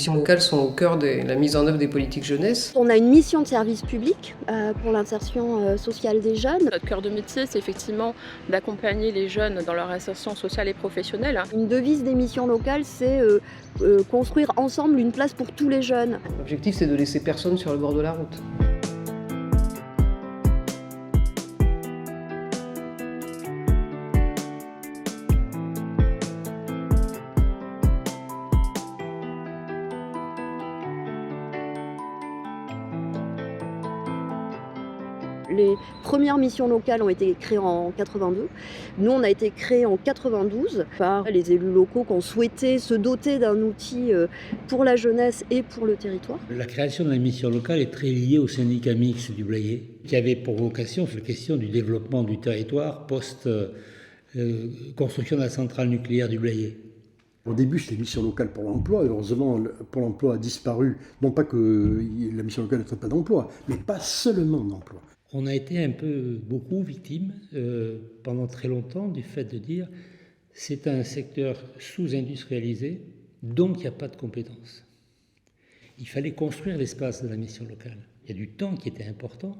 missions locales sont au cœur de la mise en œuvre des politiques jeunesse. On a une mission de service public pour l'insertion sociale des jeunes. Notre cœur de métier, c'est effectivement d'accompagner les jeunes dans leur insertion sociale et professionnelle. Une devise des missions locales, c'est construire ensemble une place pour tous les jeunes. L'objectif, c'est de laisser personne sur le bord de la route. Les premières missions locales ont été créées en 82. Nous, on a été créés en 92 par les élus locaux qui ont souhaité se doter d'un outil pour la jeunesse et pour le territoire. La création de la mission locale est très liée au syndicat mixte du Blayais, qui avait pour vocation la question du développement du territoire post-construction de la centrale nucléaire du Blayais. Au début, c'était mission locale pour l'emploi. Heureusement, Pôle emploi a disparu. Non pas que la mission locale ne traite pas d'emploi, mais pas seulement d'emploi. On a été beaucoup victimes pendant très longtemps du fait de dire c'est un secteur sous-industrialisé, donc il n'y a pas de compétences. Il fallait construire l'espace de la mission locale. Il y a du temps qui était important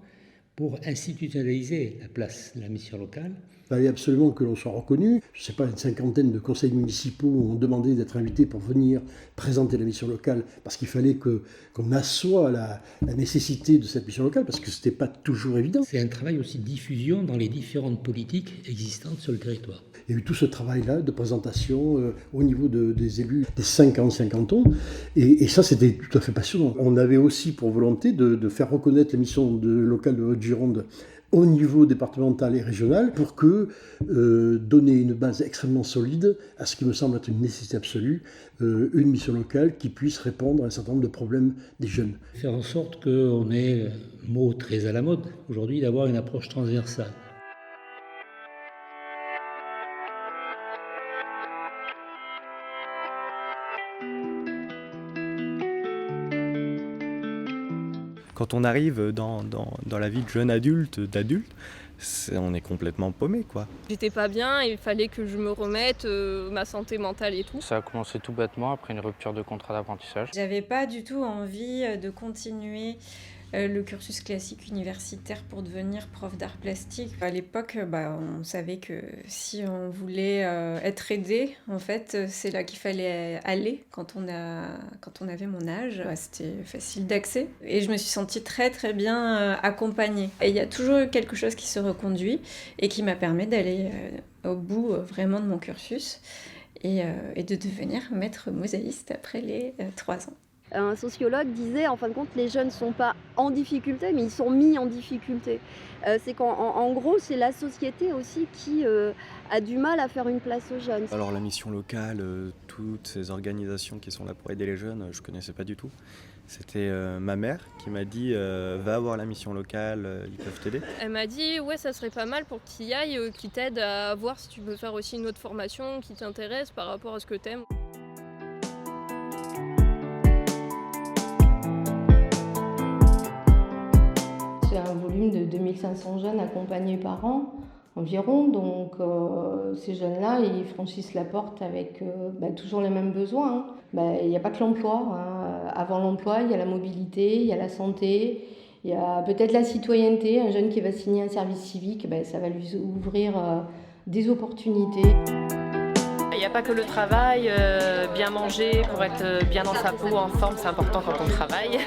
pour institutionnaliser la place de la mission locale. Il fallait absolument que l'on soit reconnu. Je ne sais pas, une cinquantaine de conseils municipaux ont demandé d'être invités pour venir présenter la mission locale, parce qu'il fallait qu'on assoie la nécessité de cette mission locale, parce que ce n'était pas toujours évident. C'est un travail aussi de diffusion dans les différentes politiques existantes sur le territoire. Il y a eu tout ce travail-là de présentation au niveau des élus des 5 anciens cantons, et ça c'était tout à fait passionnant. On avait aussi pour volonté de faire reconnaître la mission locale de Haute-Gironde au niveau départemental et régional pour donner une base extrêmement solide à ce qui me semble être une nécessité absolue, une mission locale qui puisse répondre à un certain nombre de problèmes des jeunes. Faire en sorte qu'on ait, mot très à la mode aujourd'hui, d'avoir une approche transversale. Quand on arrive dans la vie de jeune adulte, on est complètement paumé, quoi. J'étais pas bien, il fallait que je me remette, ma santé mentale et tout. Ça a commencé tout bêtement après une rupture de contrat d'apprentissage. J'avais pas du tout envie de continuer le cursus classique universitaire pour devenir prof d'art plastique. À l'époque, on savait que si on voulait être aidé, en fait, c'est là qu'il fallait aller quand on avait mon âge. C'était facile d'accès et je me suis sentie très très bien accompagnée. Et il y a toujours quelque chose qui se reconduit et qui m'a permis d'aller au bout vraiment de mon cursus et de devenir maître mosaïste après les 3 ans. Un sociologue disait, en fin de compte, les jeunes ne sont pas en difficulté, mais ils sont mis en difficulté. C'est qu'en gros, c'est la société aussi qui a du mal à faire une place aux jeunes. Alors la mission locale, toutes ces organisations qui sont là pour aider les jeunes, je ne connaissais pas du tout. C'était ma mère qui m'a dit va voir la mission locale, ils peuvent t'aider. Elle m'a dit ouais, ça serait pas mal pour que tu y ailles, qui t'aide à voir si tu peux faire aussi une autre formation qui t'intéresse par rapport à ce que t'aimes. C'est un volume de 2500 jeunes accompagnés par an environ, donc ces jeunes-là, ils franchissent la porte avec toujours les mêmes besoins. Il n'y a pas que l'emploi. Avant l'emploi, il y a la mobilité, il y a la santé, il y a peut-être la citoyenneté. Un jeune qui va signer un service civique, ça va lui ouvrir des opportunités. Il n'y a pas que le travail, bien manger pour être bien dans sa peau, en forme, c'est important quand on travaille.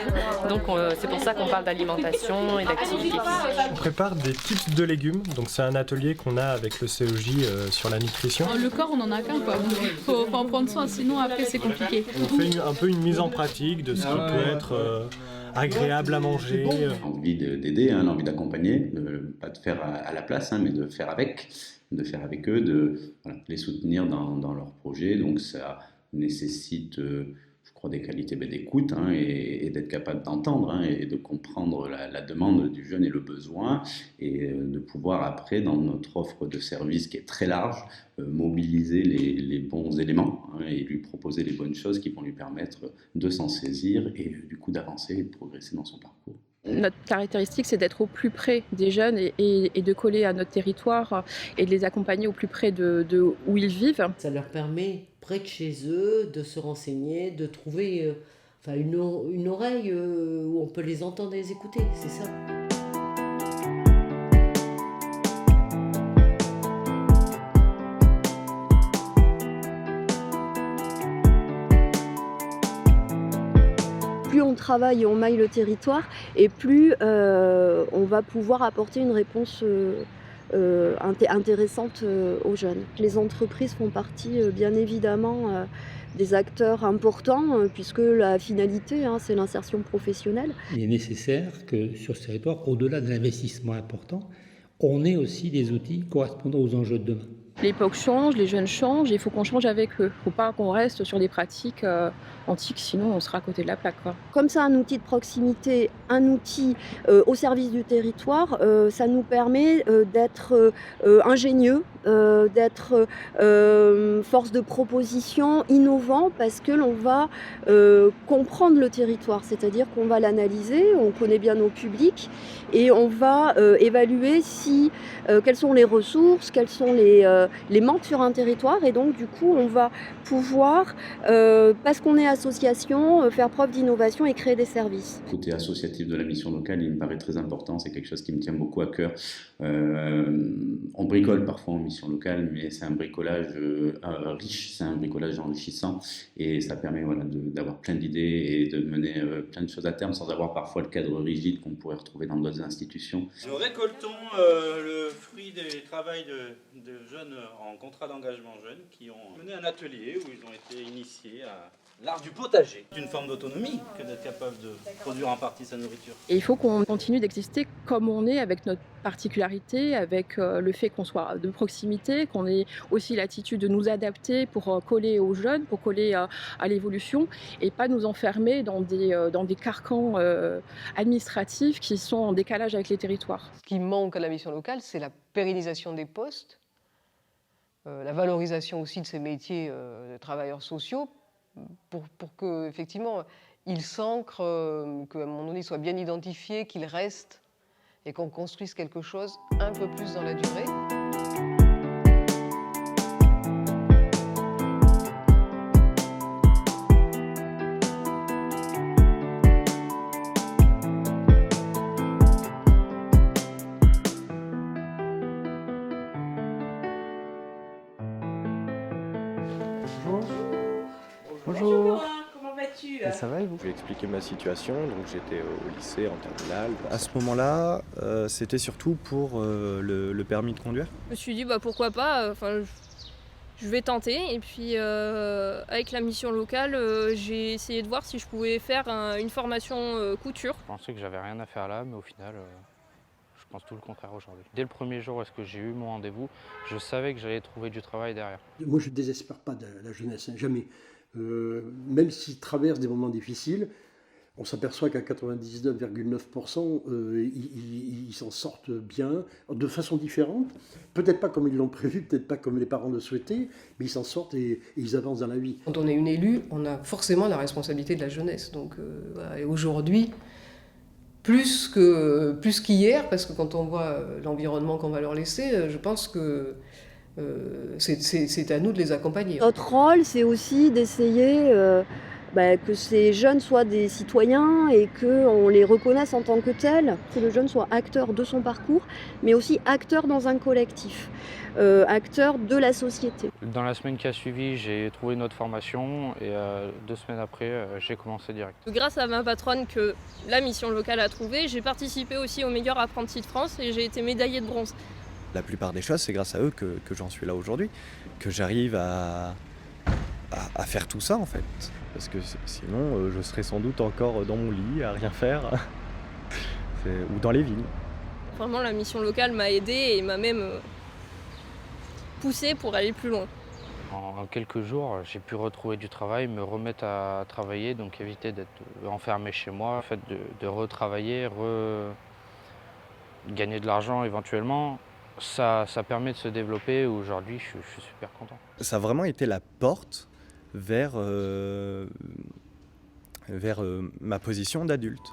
Donc c'est pour ça qu'on parle d'alimentation et d'activité physique. On prépare des types de légumes, donc c'est un atelier qu'on a avec le CEJ sur la nutrition. Le corps, on n'en a qu'un, quoi. Faut en prendre soin, sinon après c'est compliqué. On fait un peu une mise en pratique de ce qui peut être agréable à manger. Envie d'aider, l'envie d'accompagner, pas de faire à la place, mais de faire avec eux, de les soutenir dans leurs projets. Donc ça nécessite, je crois, des qualités d'écoute et d'être capable d'entendre et de comprendre la demande du jeune et le besoin, et de pouvoir après, dans notre offre de service qui est très large, mobiliser les bons éléments et lui proposer les bonnes choses qui vont lui permettre de s'en saisir et du coup d'avancer et de progresser dans son parcours. Notre caractéristique, c'est d'être au plus près des jeunes et de coller à notre territoire et de les accompagner au plus près de où ils vivent. Ça leur permet, près de chez eux, de se renseigner, de trouver Enfin, une oreille où on peut les entendre et les écouter, c'est ça. Plus on travaille et on maille le territoire, et plus on va pouvoir apporter une réponse intéressante aux jeunes. Les entreprises font partie bien évidemment des acteurs importants, puisque la finalité, c'est l'insertion professionnelle. Il est nécessaire que sur ce territoire, au-delà de l'investissement important, on ait aussi des outils correspondant aux enjeux de demain. L'époque change, les jeunes changent, et il faut qu'on change avec eux. Il ne faut pas qu'on reste sur des pratiques antiques, sinon on sera à côté de la plaque, quoi. Comme c'est un outil de proximité, un outil au service du territoire, ça nous permet d'être ingénieux, d'être force de proposition, innovant, parce que l'on va comprendre le territoire, c'est-à-dire qu'on va l'analyser, on connaît bien nos publics, et on va évaluer quelles sont les ressources, quels sont les manques sur un territoire, et donc du coup on va pouvoir, parce qu'on est association, faire preuve d'innovation et créer des services. Le côté associatif de la mission locale, il me paraît très important, c'est quelque chose qui me tient beaucoup à cœur. On bricole parfois en mission locale, mais c'est un bricolage riche, c'est un bricolage enrichissant, et ça permet d'avoir plein d'idées et de mener plein de choses à terme sans avoir parfois le cadre rigide qu'on pourrait retrouver dans d'autres institutions. Nous récoltons le fruit du travail de jeunes en contrat d'engagement jeunes qui ont mené un atelier où ils ont été initiés à l'art du potager. C'est une forme d'autonomie que d'être capable de produire en partie sa nourriture. Et il faut qu'on continue d'exister comme on est, avec notre particularité, avec le fait qu'on soit de proximité, qu'on ait aussi l'attitude de nous adapter pour coller aux jeunes, pour coller à l'évolution, et pas nous enfermer dans des carcans administratifs qui sont en décalage avec les territoires. Ce qui manque à la mission locale, c'est la pérennisation des postes, la valorisation aussi de ces métiers de travailleurs sociaux, pour que effectivement ils s'ancrent, qu'à un moment donné ils soient bien identifiés, qu'ils restent et qu'on construise quelque chose un peu plus dans la durée. Bonjour. Comment vas-tu ? Ça va et vous ? Je vais expliquer ma situation. Donc j'étais au lycée en terminale. À ce moment-là, c'était surtout pour le permis de conduire. Je me suis dit pourquoi pas. Je vais tenter. Et puis avec la mission locale, j'ai essayé de voir si je pouvais faire une formation couture. Je pensais que j'avais rien à faire là, mais au final, je pense tout le contraire aujourd'hui. Dès le premier jour où j'ai eu mon rendez-vous, je savais que j'allais trouver du travail derrière. Moi, je ne désespère pas de la jeunesse, jamais. Même s'ils traversent des moments difficiles, on s'aperçoit qu'à 99,9%, ils s'en sortent bien, de façon différente. Peut-être pas comme ils l'ont prévu, peut-être pas comme les parents le souhaitaient, mais ils s'en sortent et ils avancent dans la vie. Quand on est une élue, on a forcément la responsabilité de la jeunesse. Donc, voilà. Et aujourd'hui, plus qu'hier, parce que quand on voit l'environnement qu'on va leur laisser, je pense que c'est à nous de les accompagner. Notre rôle, c'est aussi d'essayer que ces jeunes soient des citoyens et qu'on les reconnaisse en tant que tels, que le jeune soit acteur de son parcours, mais aussi acteur dans un collectif, acteur de la société. Dans la semaine qui a suivi, j'ai trouvé une autre formation et 2 semaines après, j'ai commencé direct. Grâce à ma patronne que la mission locale a trouvée, j'ai participé aussi au meilleur apprenti de France et j'ai été médaillée de bronze. La plupart des choses, c'est grâce à eux que j'en suis là aujourd'hui, que j'arrive à faire tout ça en fait. Parce que sinon, je serais sans doute encore dans mon lit, à rien faire, ou dans les villes. Vraiment, la mission locale m'a aidée et m'a même poussée pour aller plus loin. En quelques jours, j'ai pu retrouver du travail, me remettre à travailler, donc éviter d'être enfermé chez moi. Le fait de retravailler, gagner de l'argent éventuellement, ça permet de se développer. Aujourd'hui, je suis super content. Ça a vraiment été la porte vers ma position d'adulte.